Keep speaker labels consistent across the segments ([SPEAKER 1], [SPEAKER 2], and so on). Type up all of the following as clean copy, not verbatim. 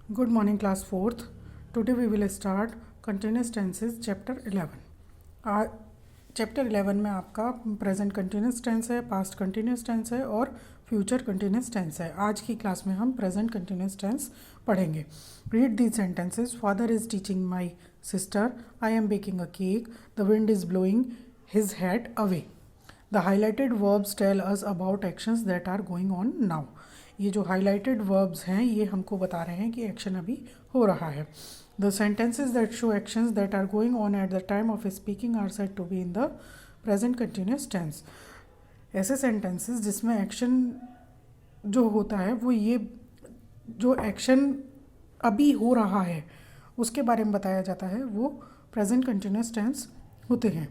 [SPEAKER 1] Good morning, class 4th. Today we will start continuous tenses chapter 11. Chapter 11 में आपका present continuous tense है, past continuous tense है और future continuous tense है. आज की क्लास में हम प्रेजेंट कंटिन्यूस टेंस पढ़ेंगे. Read these sentences. Father is teaching my sister. I am baking a cake. The wind is blowing his head away. The highlighted verbs tell us about actions that are going on now. ये जो highlighted verbs हैं ये हमको बता रहे हैं कि action अभी हो रहा है. The sentences that show actions that are going on at the time of speaking are said to be in the present continuous tense. ऐसे सेंटेंसेस जिसमें एक्शन जो होता है वो ये जो एक्शन अभी हो रहा है उसके बारे में बताया जाता है वो प्रेजेंट कंटिन्यूस टेंस होते हैं.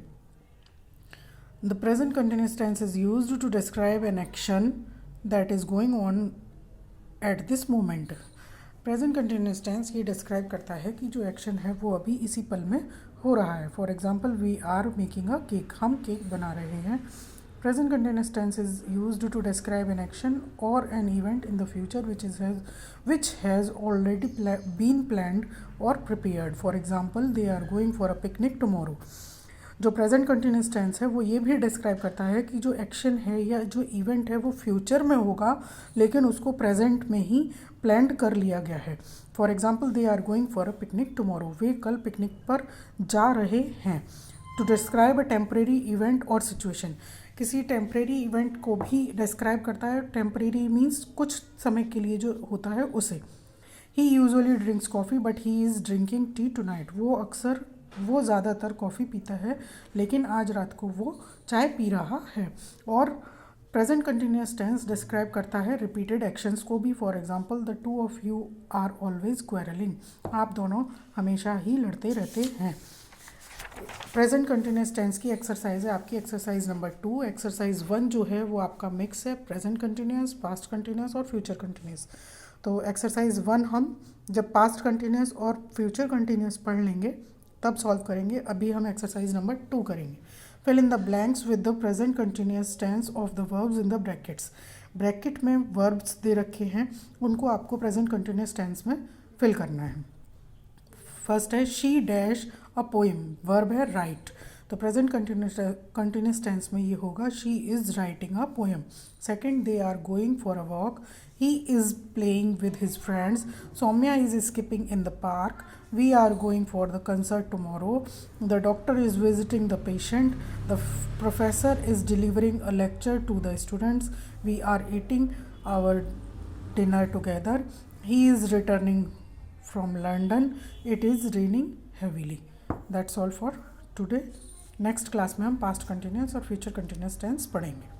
[SPEAKER 1] The present continuous tense is used to describe an action that is going on at this moment. Present continuous tense ये describe करता है कि जो action है वो अभी इसी पल में हो रहा है. For example, we are making a cake. हम केक बना रहे हैं. Present continuous tense is used to describe an action or an event in the future which has already been planned or prepared. For example, they are going for a picnic tomorrow. जो present continuous tense है वो ये भी describe करता है कि जो action है या जो इवेंट है वो फ्यूचर में होगा लेकिन उसको प्रेजेंट में ही प्लान कर लिया गया है. For example, they are going for a picnic tomorrow. वे कल पिकनिक पर जा रहे हैं. To describe a temporary event or situation. किसी टेम्परेरी इवेंट को भी डिस्क्राइब करता है. टेम्परेरी मीन्स कुछ समय के लिए जो होता है उसे. He usually drinks coffee but he is drinking tea tonight. वो ज़्यादातर कॉफ़ी पीता है लेकिन आज रात को वो चाय पी रहा है. और प्रेजेंट कंटिन्यूस टेंस डिस्क्राइब करता है रिपीटेड एक्शंस को भी. For example, the two of you are always quarrelling. आप दोनों हमेशा ही लड़ते रहते हैं. प्रेजेंट कंटिन्यूस टेंस की एक्सरसाइज है आपकी एक्सरसाइज नंबर 2. एक्सरसाइज 1 जो है वो आपका मिक्स है प्रेजेंट कंटिन्यूस, पास्ट कंटिन्यूस और फ्यूचर कंटिन्यूस. तो एक्सरसाइज 1 हम जब पास्ट कंटिन्यूस और फ्यूचर कंटिन्यूस पढ़ लेंगे तब सॉल्व करेंगे. अभी हम एक्सरसाइज नंबर 2 करेंगे. Fill in the blanks with the present continuous tense of the verbs in the brackets. Bracket में वर्ब्स दे रखे हैं उनको आपको प्रेजेंट कंटिन्यूस टेंस में फिल करना है. फर्स्ट है she dash a poem. Verb है राइट. तो प्रेजेंट कंटिन्यूस टेंस में ये होगा she is writing a poem. Second, they are going for a walk. He is playing with his friends. Saumya is skipping in the park. We are going for the concert tomorrow. The doctor is visiting the patient. The professor is delivering a lecture to the students. We are eating our dinner together. He is returning from London. It is raining heavily. That's all for today. Next class में हम past continuous और future continuous tense पढ़ेंगे.